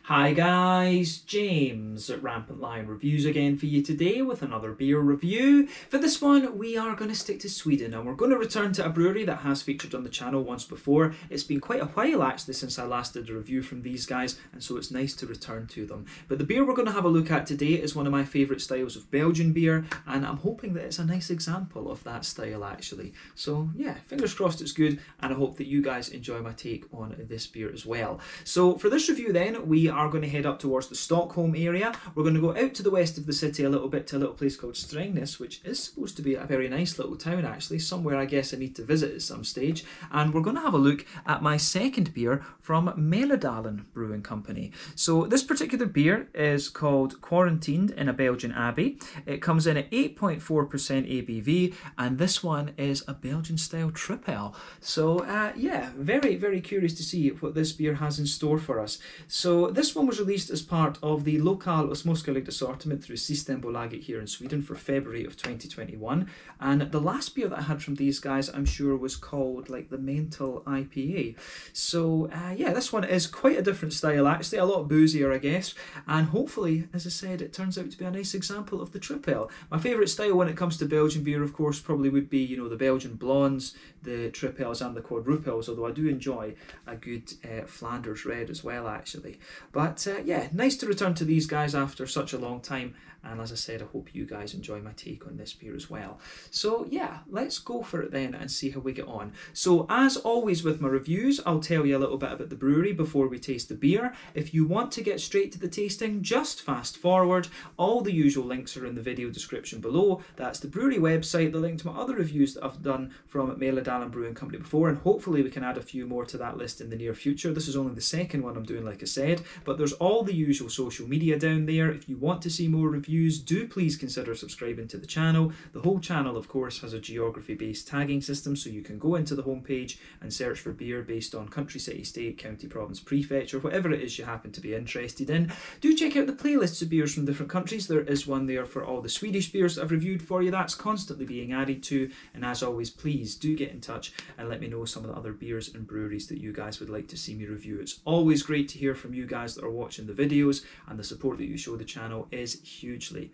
Hi guys, James at Rampant Lion Reviews again for you today with another beer review. For this one we are going to stick to Sweden and we're going to return to a brewery that has featured on the channel once before. It's been quite a while actually since I last did a review from these guys, and so it's nice to return to them. But the beer we're going to have a look at today is one of my favourite styles of Belgian beer, and I'm hoping that it's a nice example of that style actually. So yeah, fingers crossed it's good, and I hope that you guys enjoy my take on this beer as well. So for this review then, we are going to head up towards the Stockholm area. We're going to go out to the west of the city a little bit to a little place called Strängnäs, which is supposed to be a very nice little town actually, somewhere I guess I need to visit at some stage. And we're going to have a look at my second beer from Mälardalen Brewing Company. So this particular beer is called Quarantined in a Belgian Abbey. It comes in at 8.4% ABV, and this one is a Belgian style triple. So yeah, very curious to see what this beer has in store for us. So this one was released as part of the Lokal och Småskaligt assortment through Systembolaget here in Sweden for February of 2021. And the last beer that I had from these guys, I'm sure, was called like the Mental IPA. So yeah, this one is quite a different style actually, a lot boozier I guess, and hopefully, as I said, it turns out to be a nice example of the triple. My favourite style when it comes to Belgian beer, of course, probably would be, you know, the Belgian blondes, the triples and the quadruples, although I do enjoy a good Flanders red as well actually. But yeah, nice to return to these guys after such a long time, and as I said, I hope you guys enjoy my take on this beer as well. So yeah, let's go for it then and see how we get on. So as always with my reviews, I'll tell you a little bit about the brewery before we taste the beer. If you want to get straight to the tasting, just fast forward. All the usual links are in the video description below. That's the brewery website, the link to my other reviews that I've done from Mälardalen Brewing Company before, and hopefully we can add a few more to that list in the near future. This is only the second one I'm doing, like I said, but there's all the usual social media down there. If you want to see more reviews, do please consider subscribing to the channel. The whole channel, of course, has a geography-based tagging system, so you can go into the homepage and search for beer based on country, city, state, county, province, prefecture, whatever it is you happen to be interested in. Do check out the playlists of beers from different countries. There is one there for all the Swedish beers that I've reviewed for you. That's constantly being added to, and as always, please do get in touch and let me know some of the other beers and breweries that you guys would like to see me review. It's always great to hear from you guys that are watching the videos, and the support that you show the channel is hugely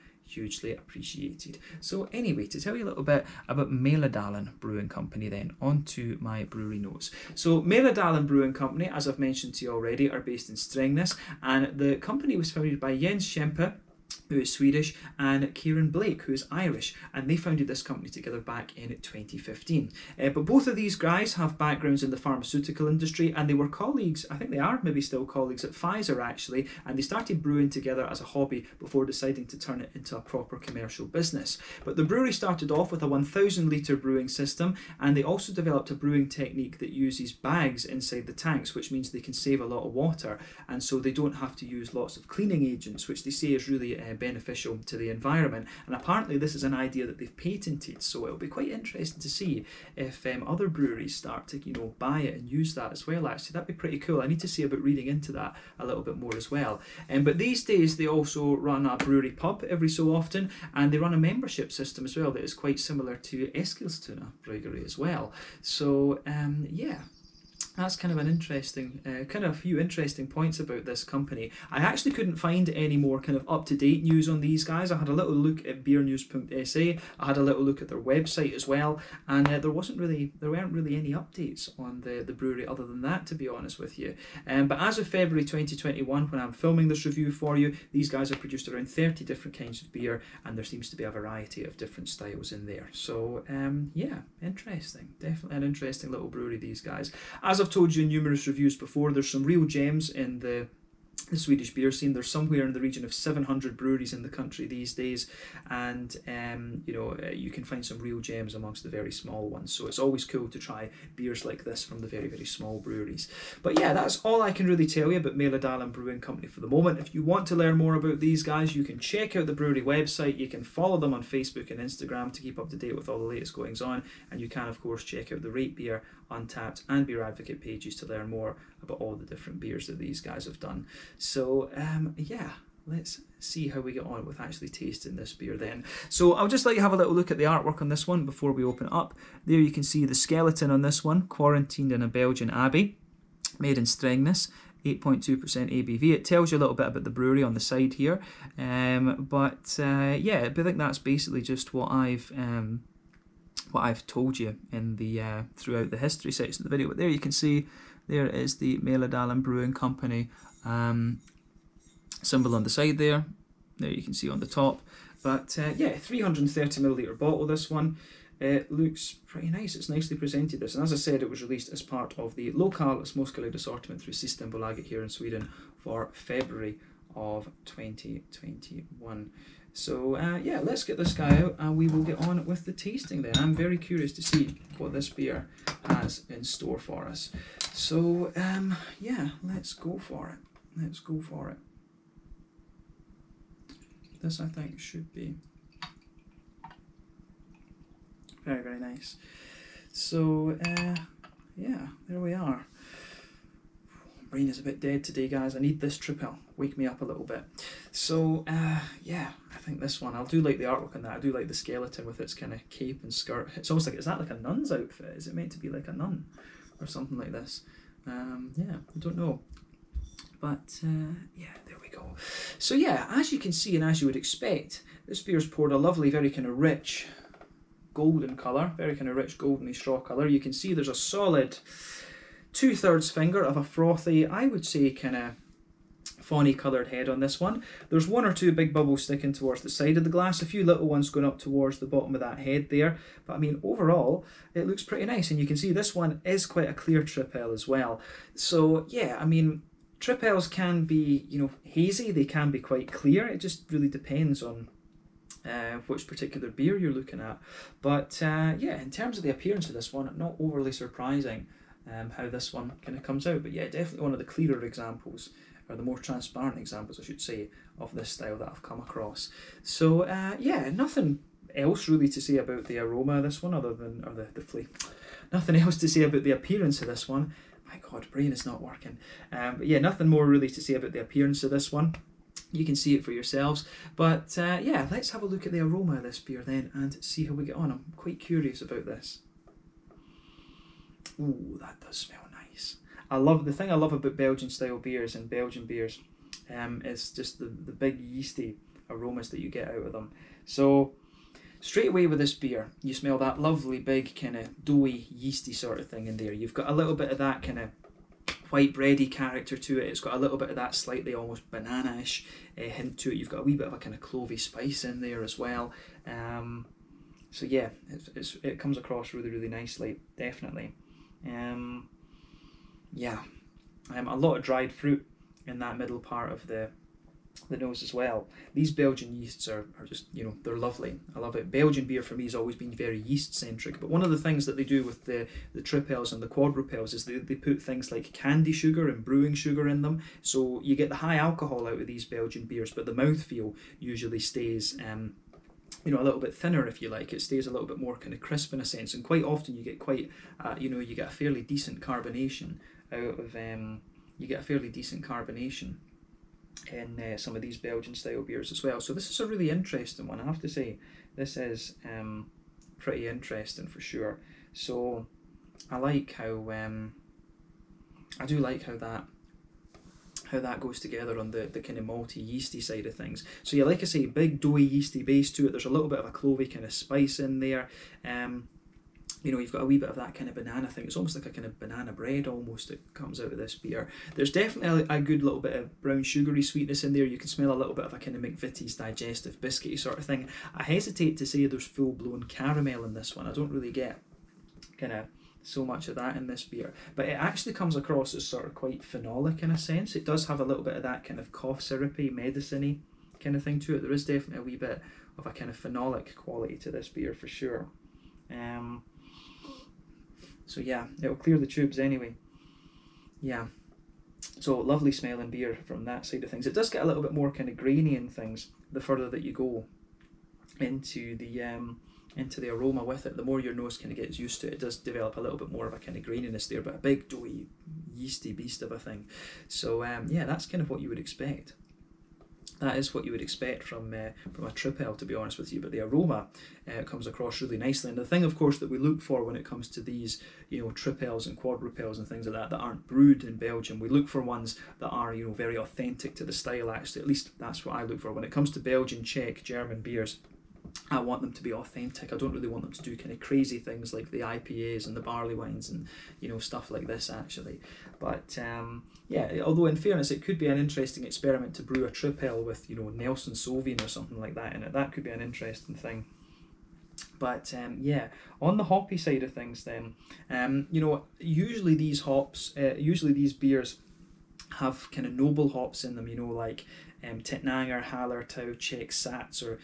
appreciated. So anyway, to tell you a little bit about Mälardalen Brewing Company then, on to my brewery notes. So Mälardalen Brewing Company, as I've mentioned to you already, are based in Strängnäs, and the company was founded by Jens Schempe, who is Swedish, and Kieran Blake, who is Irish, and they founded this company together back in 2015. But both of these guys have backgrounds in the pharmaceutical industry, and they were colleagues, I think they are maybe still colleagues at Pfizer actually, and they started brewing together as a hobby before deciding to turn it into a proper commercial business. But the brewery started off with a 1,000 litre brewing system, and they also developed a brewing technique that uses bags inside the tanks, which means they can save a lot of water, and so they don't have to use lots of cleaning agents, which they say is really beneficial to the environment. And apparently this is an idea that they've patented, so it'll be quite interesting to see if other breweries start to, you know, buy it and use that as well actually. That'd be pretty cool. I need to see about reading into that a little bit more as well. But these days they also run a brewery pub every so often, and they run a membership system as well that is quite similar to Eskilstuna Brewery as well. So yeah, that's kind of an interesting, kind of a few interesting points about this company. I actually couldn't find any more kind of up-to-date news on these guys. I had a little look at beernews.se, I had a little look at their website as well, and there weren't really any updates on the brewery other than that, to be honest with you. But as of February 2021, when I'm filming this review for you, these guys have produced around 30 different kinds of beer, and there seems to be a variety of different styles in there. So yeah, interesting. Definitely an interesting little brewery, these guys. As I've told you in numerous reviews before, there's some real gems in the Swedish beer scene. There's somewhere in the region of 700 breweries in the country these days, and you know, you can find some real gems amongst the very small ones, so it's always cool to try beers like this from the very small breweries. But yeah, that's all I can really tell you about Mälardalen Brewing Company for the moment. If you want to learn more about these guys, you can check out the brewery website, you can follow them on Facebook and Instagram to keep up to date with all the latest goings on, and you can of course check out the Rate Beer, Untappd and Beer Advocate pages to learn more about all the different beers that these guys have done. So yeah, let's see how we get on with actually tasting this beer then. So I'll just let you have a little look at the artwork on this one before we open it up. There you can see the skeleton on this one, Quarantined in a Belgian Abbey, made in Strängnäs. 8.2% ABV. It tells you a little bit about the brewery on the side here, but I think that's basically just what I've told you in the throughout the history section of the video. But there you can see, there is the Mälardalen Brewing Company symbol on the side there. There you can see on the top. But 330ml bottle, this one. It looks pretty nice. It's nicely presented, this. And as I said, it was released as part of the Lokal Småskalig assortment through Systembolaget here in Sweden for February of 2021. So let's get this guy out and we will get on with the tasting then. I'm very curious to see what this beer has in store for us. So let's go for it. Let's go for it. This, I think, should be very, very nice. So there we are. Brain is a bit dead today, guys. I need this triple. Wake me up a little bit. So I think this one, I do like the artwork on that. I do like the skeleton with its kind of cape and skirt. It's almost like, is that like a nun's outfit? Is it meant to be like a nun or something like this? I don't know. But there we go. So as you can see and as you would expect, this beer's poured a lovely, very kind of rich golden colour, very kind of rich goldeny straw colour. You can see there's a solid 2/3 finger of a frothy, I would say kind of fawny coloured head on this one. There's one or two big bubbles sticking towards the side of the glass, a few little ones going up towards the bottom of that head there. But I mean, overall, it looks pretty nice. And you can see this one is quite a clear tripel as well. So I mean, tripels can be, hazy, they can be quite clear. It just really depends on which particular beer you're looking at. But in terms of the appearance of this one, not overly surprising how this one kind of comes out. But definitely one of the clearer examples, or the more transparent examples, I should say, of this style that I've come across. So nothing else really to say about the aroma of this one, other than, or the flavour. Nothing else to say about the appearance of this one. My God, brain is not working. But nothing more really to say about the appearance of this one. You can see it for yourselves. But let's have a look at the aroma of this beer then and see how we get on. I'm quite curious about this. Ooh, that does smell nice. The thing I love about Belgian style beers and Belgian beers is just the big yeasty aromas that you get out of them. So straight away with this beer, you smell that lovely big kind of doughy yeasty sort of thing in there. You've got a little bit of that kind of white bready character to it. It's got a little bit of that slightly almost banana-ish hint to it. You've got a wee bit of a kind of clovey spice in there as well. It comes across really, really nicely, definitely. A lot of dried fruit in that middle part of the nose as well. These Belgian yeasts are just, they're lovely. I love it. Belgian beer for me has always been very yeast centric, but one of the things that they do with the tripels and the quadrupels is they put things like candy sugar and brewing sugar in them, so you get the high alcohol out of these Belgian beers, but the mouthfeel usually stays a little bit thinner, if you like. It stays a little bit more kind of crisp in a sense, and quite often you get you get a fairly decent carbonation out of in some of these Belgian style beers as well. So this is a really interesting one, I have to say. This is pretty interesting for sure. So I like how I do like how that goes together on the kind of malty yeasty side of things. So like I say, big doughy yeasty base to it. There's a little bit of a clovey kind of spice in there. You've got a wee bit of that kind of banana thing. It's almost like a kind of banana bread almost that comes out of this beer. There's definitely a good little bit of brown sugary sweetness in there. You can smell a little bit of a kind of McVitie's digestive biscuity sort of thing. I hesitate to say there's full-blown caramel in this one. I don't really get kind of so much of that in this beer. But it actually comes across as sort of quite phenolic in a sense. It does have a little bit of that kind of cough syrupy, medicine-y kind of thing to it. There is definitely a wee bit of a kind of phenolic quality to this beer for sure. So it'll clear the tubes anyway. So lovely smelling beer from that side of things. It does get a little bit more kind of grainy in things the further that you go into the aroma with it. The more your nose kind of gets used to it, it does develop a little bit more of a kind of graininess there, but a big doughy yeasty beast of a thing. So that's kind of what you would expect that is what you would expect from a tripel, to be honest with you. But the aroma comes across really nicely. And the thing, of course, that we look for when it comes to these, tripels and quadrupels and things like that aren't brewed in Belgium, we look for ones that are, very authentic to the style. Actually, at least that's what I look for when it comes to Belgian, Czech, German beers. I want them to be authentic. I don't really want them to do kind of crazy things like the IPAs and the barley wines and stuff like this, actually. But yeah, although in fairness it could be an interesting experiment to brew a tripel with Nelson Sauvin or something like that in it. That could be an interesting thing. But yeah, on the hoppy side of things then, usually these hops, usually these beers have kind of noble hops in them, like Tettnanger, Hallertau, Czech Sats, or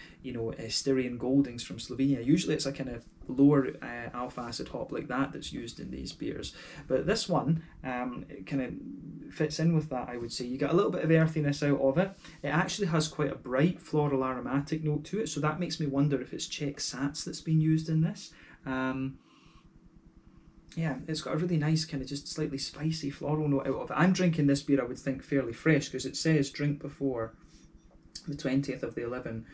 Styrian Goldings from Slovenia. Usually it's a kind of lower alpha acid hop like that that's used in these beers. But this one it kind of fits in with that, I would say. You get a little bit of earthiness out of it. It actually has quite a bright floral aromatic note to it, so that makes me wonder if it's Czech Sats that's been used in this. Yeah, it's got a really nice kind of just slightly spicy floral note out of it. I'm drinking this beer, I would think, fairly fresh, because it says drink before the 20th of the 11th,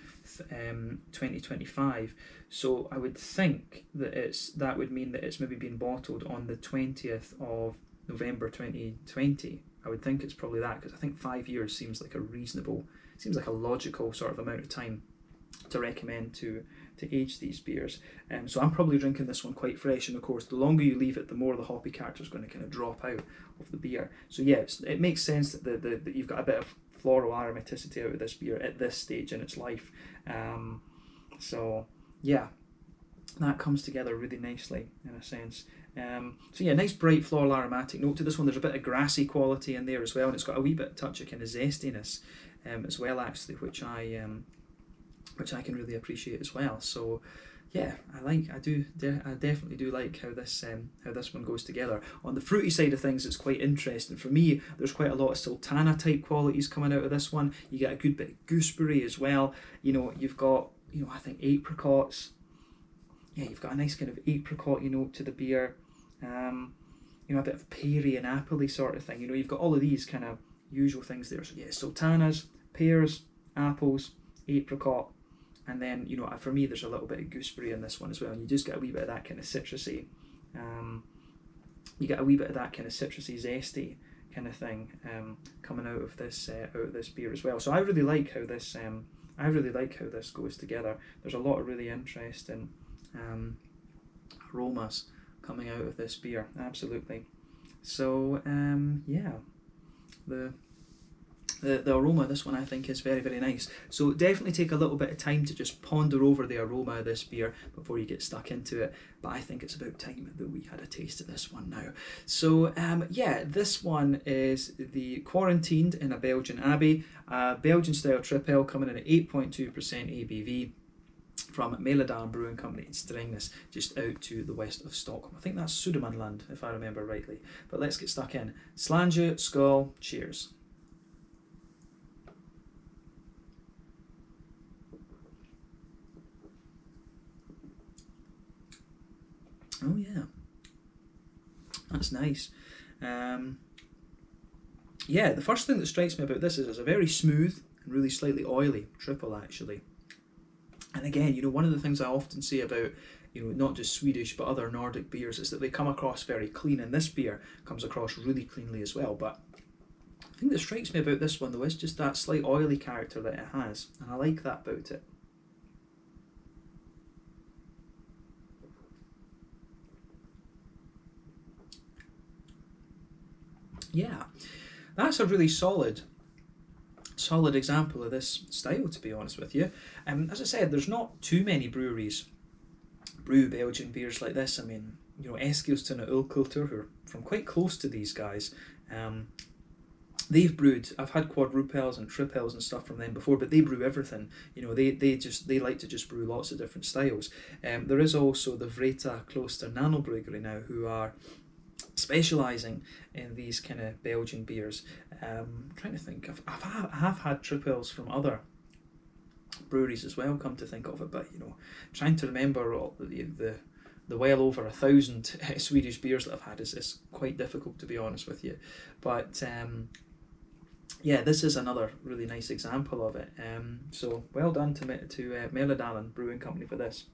2025. So I would think that that would mean that it's maybe been bottled on the 20th of November 2020. I would think it's probably that, because I think 5 years seems like a logical sort of amount of time to recommend to age these beers. So I'm probably drinking this one quite fresh, and of course the longer you leave it, the more the hoppy character is going to kind of drop out of the beer. So yeah, it makes sense that you've got a bit of floral aromaticity out of this beer at this stage in its life. So yeah, that comes together really nicely in a sense. So yeah, nice bright floral aromatic note to this one. There's a bit of grassy quality in there as well, and it's got a wee bit touch of kind of zestiness as well, actually, which I can really appreciate as well. So yeah, I definitely do like how this one goes together. On the fruity side of things, it's quite interesting. For me, there's quite a lot of sultana type qualities coming out of this one. You get a good bit of gooseberry as well. You've got, I think apricots. Yeah, you've got a nice kind of apricot note to the beer. A bit of peary and appley sort of thing. You've got all of these kind of usual things there. So yeah, sultanas, pears, apples, apricot. And then, for me, there's a little bit of gooseberry in this one as well, and you just get a wee bit of that kind of citrusy. You get a wee bit of that kind of citrusy, zesty kind of thing coming out of this beer as well. So I really like how this goes together. There's a lot of really interesting aromas coming out of this beer, absolutely. So yeah, the aroma of this one, I think, is very, very nice. So definitely take a little bit of time to just ponder over the aroma of this beer before you get stuck into it. But I think it's about time that we had a taste of this one now. So yeah, this one is the Quarantined in a Belgian Abbey, Belgian style tripel coming in at 8.2% ABV. From Mälardalen Brewing Co in Strängnäs, just out to the west of Stockholm. I think that's Södermanland, if I remember rightly. But let's get stuck in. Slange, skål, cheers. Oh yeah, that's nice. Yeah, the first thing that strikes me about this is it's a very smooth and really slightly oily triple, actually. And again, one of the things I often say about, not just Swedish but other Nordic beers is that they come across very clean, and this beer comes across really cleanly as well. But the thing that strikes me about this one, though, is just that slight oily character that it has, and I like that about it. Yeah, that's a really solid example of this style, to be honest with you. As I said, there's not too many breweries brew Belgian beers like this. I mean, Eskilstuna Ølkultur, who are from quite close to these guys, they've brewed, I've had quadrupels and tripels and stuff from them before, but they brew everything. They like to just brew lots of different styles. There is also the Vreta Kloster Nanobryggeri now, who are specialising in these kind of Belgian beers. I'm trying to think, I have had tripels from other breweries as well, come to think of it, but trying to remember all the well over 1,000 Swedish beers that I've had is quite difficult, to be honest with you. But yeah, this is another really nice example of it. So well done to Mälardalen Brewing Company for this.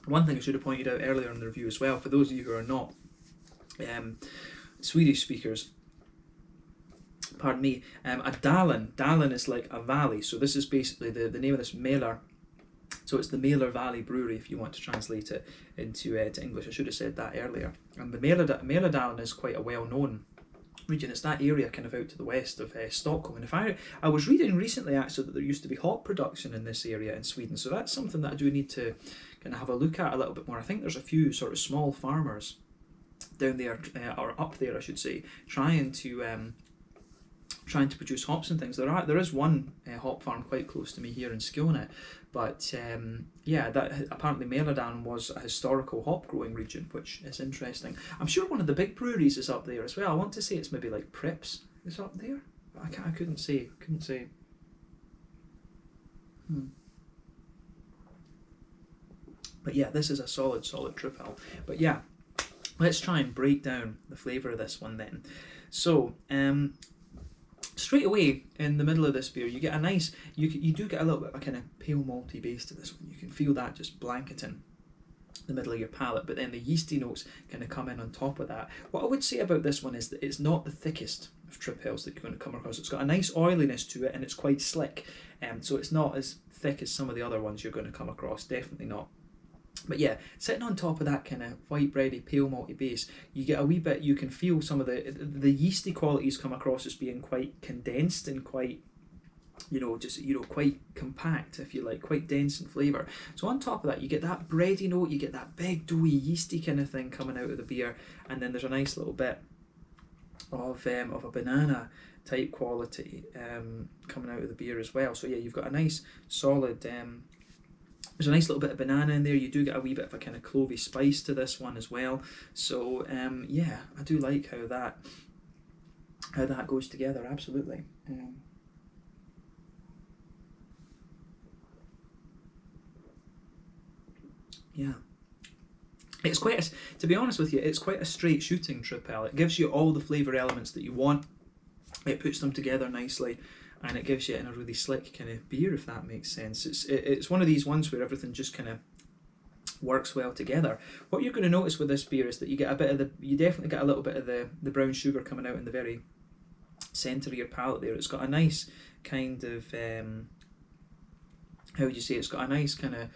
One thing I should have pointed out earlier in the review as well, for those of you who are not Swedish speakers, pardon me, a Dalen is like a valley, so this is basically the name of this Mälar. So it's the Mälar Valley Brewery, if you want to translate it into to English. I should have said that earlier. And the Mälardalen is quite a well-known region. It's that area kind of out to the west of Stockholm. And if I was reading recently actually that there used to be hop production in this area in Sweden, so that's something that I do need to kind of have a look at a little bit more. I think there's a few sort of small farmers down there, or up there I should say, trying to produce hops and things. There is one hop farm quite close to me here in Skåne, but yeah, that apparently Mälardalen was a historical hop growing region, which is interesting. I'm sure one of the big breweries is up there as well. I want to say it's maybe like Pripps is up there, but I couldn't say. But yeah, this is a solid triple. But yeah, let's try and break down the flavour of this one then. So straight away in the middle of this beer, you get a nice, you do get a little bit of a kind of pale malty base to this one. You can feel that just blanketing the middle of your palate, but then the yeasty notes kind of come in on top of that. What I would say about this one is that it's not the thickest of tripels that you're going to come across. It's got a nice oiliness to it, and it's quite slick, so it's not as thick as some of the other ones you're going to come across, definitely not. But yeah, sitting on top of that kind of white bready, pale malty base, you get a wee bit, you can feel some of the yeasty qualities come across as being quite condensed and quite, quite compact, if you like, quite dense in flavour. So on top of that, you get that bready note, you get that big doughy yeasty kind of thing coming out of the beer, and then there's a nice little bit of a banana type quality coming out of the beer as well. So yeah, you've got a nice solid there's a nice little bit of banana in there. You do get a wee bit of a kind of clovey spice to this one as well. So yeah, I do like how that goes together. Absolutely. Yeah. It's quite to be honest with you, it's quite a straight shooting triple. It gives you all the flavour elements that you want. It puts them together nicely, and it gives you it in a really slick kind of beer, if that makes sense. It's one of these ones where everything just kind of works well together. What you're going to notice with this beer is that you get you definitely get a little bit of the brown sugar coming out in the very centre of your palate there. It's got a nice kind of, how would you say, it's got a nice kind of,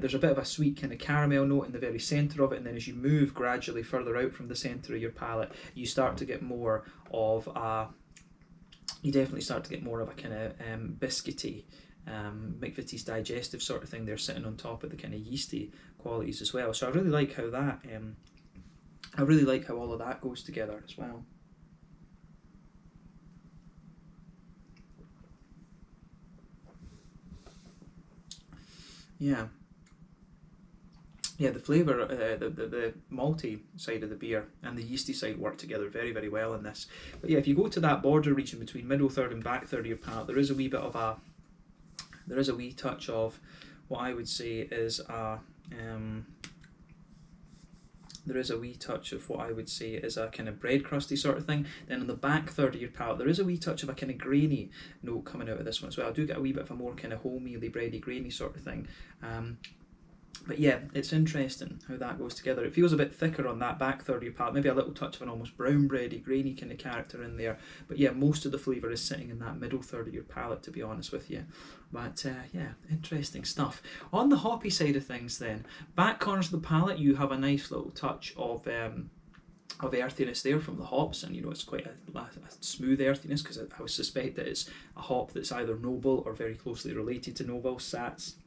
there's a bit of a sweet kind of caramel note in the very centre of it, and then as you move gradually further out from the centre of your palate, you start to get more of a, you definitely start to get more of a kind of biscuity, McVitie's digestive sort of thing there sitting on top of the kind of yeasty qualities as well. So I really like how that, I really like how all of that goes together as well. Yeah. Yeah, the flavour, the malty side of the beer and the yeasty side work together very, very well in this. But yeah, if you go to that border region between middle third and back third of your palate, there is a wee touch of what I would say is a, kind of bread crusty sort of thing. Then on the back third of your palate, there is a wee touch of a kind of grainy note coming out of this one as well. I do get a wee bit of a more kind of wholemeally, bready, grainy sort of thing. But yeah, it's interesting how that goes together. It feels a bit thicker on that back third of your palate, maybe a little touch of an almost brown bready, grainy kind of character in there. But yeah, most of the flavour is sitting in that middle third of your palate, to be honest with you. But yeah, interesting stuff. On the hoppy side of things then, back corners of the palate, you have a nice little touch of earthiness there from the hops, and it's quite a smooth earthiness, because I would suspect that it's a hop that's either noble or very closely related to noble, Sats,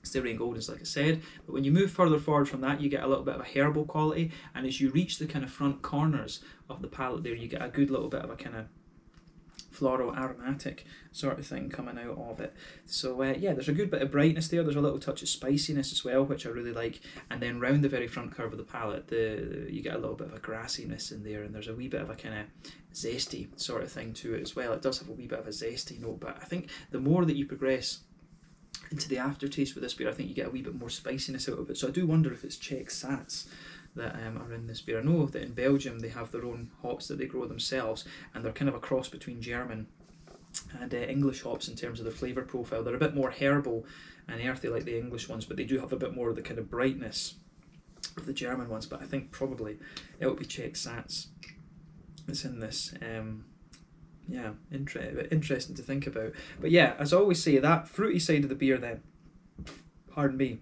Styrian Goldens, like I said. But when you move further forward from that, you get a little bit of a herbal quality, and as you reach the kind of front corners of the palate there, you get a good little bit of a kind of floral aromatic sort of thing coming out of it. So yeah, there's a good bit of brightness there. There's a little touch of spiciness as well, which I really like. And then round the very front curve of the palate, you get a little bit of a grassiness in there, and there's a wee bit of a kind of zesty sort of thing to it as well. It does have a wee bit of a zesty note, but I think the more that you progress into the aftertaste with this beer, I think you get a wee bit more spiciness out of it. So I do wonder if it's Czech Sats that are in this beer. I know that in Belgium they have their own hops that they grow themselves, and they're kind of a cross between German and English hops in terms of their flavour profile. They're a bit more herbal and earthy like the English ones, but they do have a bit more of the kind of brightness of the German ones. But I think probably it'll be Czech Sats that's in this. Yeah, interesting to think about. But yeah, as I always say, that fruity side of the beer then, pardon me,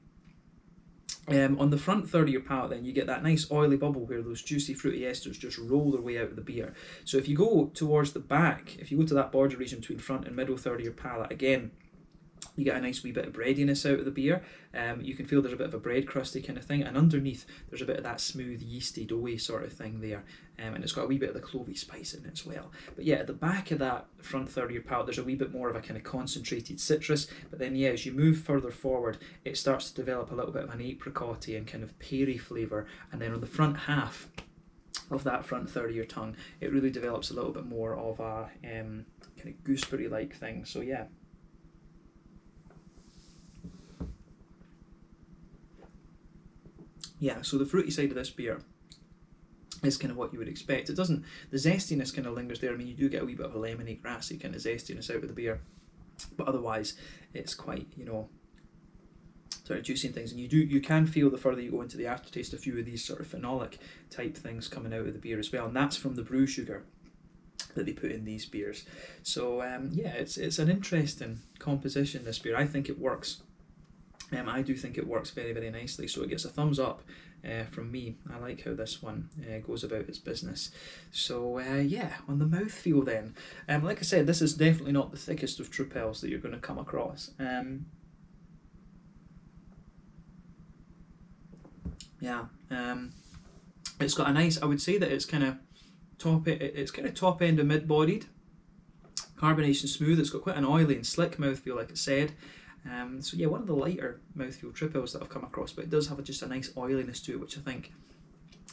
on the front third of your palate then you get that nice oily bubble where those juicy fruity esters just roll their way out of the beer. So if you go towards the back, if you go to that border region between front and middle third of your palate, again, you get a nice wee bit of breadiness out of the beer. You can feel there's a bit of a bread crusty kind of thing, and underneath there's a bit of that smooth yeasty doughy sort of thing there, and it's got a wee bit of the clovey spice in it as well. But yeah, at the back of that front third of your palate there's a wee bit more of a kind of concentrated citrus, but then yeah, as you move further forward it starts to develop a little bit of an apricot-y and kind of peary flavour, and then on the front half of that front third of your tongue it really develops a little bit more of a kind of gooseberry like thing. So yeah. Yeah, so the fruity side of this beer is kind of what you would expect. It doesn't, the zestiness kind of lingers there. I mean, you do get a wee bit of a lemony, grassy kind of zestiness out of the beer, but otherwise it's quite, you know, sort of juicy and things. And you can feel the further you go into the aftertaste a few of these sort of phenolic type things coming out of the beer as well, and that's from the brew sugar that they put in these beers. So yeah, it's an interesting composition, this beer. I think it works. I do think it works very, very nicely, so it gets a thumbs up from me. I like how this one goes about its business. So yeah, on the mouthfeel then, like I said, this is definitely not the thickest of tripels that you're going to come across. Yeah, it's got a nice, I would say that it's kind of top end of mid-bodied, carbonation smooth. It's got quite an oily and slick mouthfeel, like I said. So yeah, one of the lighter mouthfeel tripels that I've come across, but it does have just a nice oiliness to it, which I think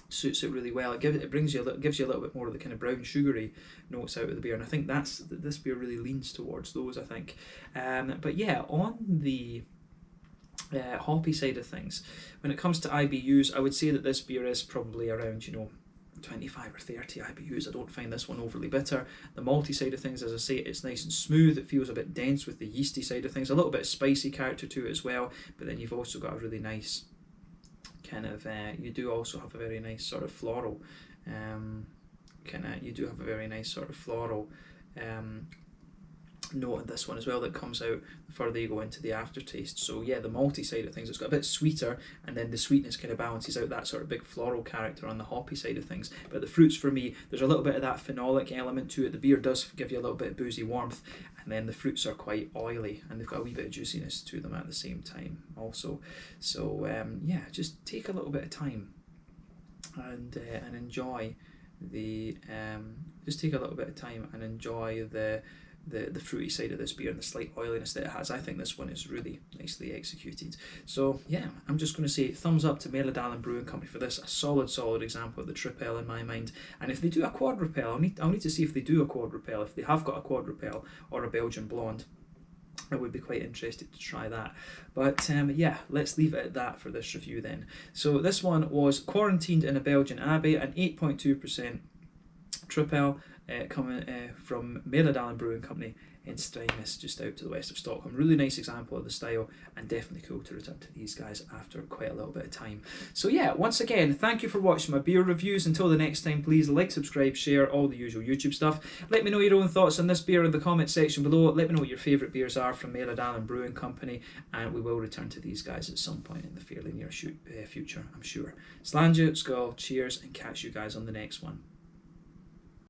suits it really well. It gives you a little bit more of the kind of brown sugary notes out of the beer, and I think this beer really leans towards those, I think. But yeah, on the hoppy side of things, when it comes to IBUs, I would say that this beer is probably around, you know, 25 or 30 IBUs. I don't find this one overly bitter. The malty side of things, as I say, it's nice and smooth. It feels a bit dense with the yeasty side of things. A little bit of spicy character to it as well, but then you've also got a really nice kind of, you do also have a very nice sort of floral, note in this one as well that comes out the further you go into the aftertaste. So yeah, the malty side of things, it's got a bit sweeter, and then the sweetness kind of balances out that sort of big floral character on the hoppy side of things. But the fruits, for me, there's a little bit of that phenolic element to it. The beer does give you a little bit of boozy warmth, and then the fruits are quite oily, and they've got a wee bit of juiciness to them at the same time also. So yeah, just take a little bit of time and enjoy the the fruity side of this beer and the slight oiliness that it has. I think this one is really nicely executed. So yeah, I'm just going to say thumbs up to Mälardalen Brewing Co for this. A solid example of the tripel in my mind. And if they do a quadrupel, I'll need to see if they do a quadrupel, if they have got a quadrupel or a Belgian blonde. I would be quite interested to try that. But yeah, let's leave it at that for this review then. So this one was quarantined in a Belgian Abbey, an 8.2% tripel, coming from Mälardalen Brewing Company in Strängnäs, just out to the west of Stockholm. Really nice example of the style, and definitely cool to return to these guys after quite a little bit of time. So yeah, once again, thank you for watching my beer reviews. Until the next time, please like, subscribe, share, all the usual YouTube stuff. Let me know your own thoughts on this beer in the comment section below. Let me know what your favourite beers are from Mälardalen Brewing Company, and we will return to these guys at some point in the fairly near future, I'm sure. Slàinte, skål, cheers, and catch you guys on the next one.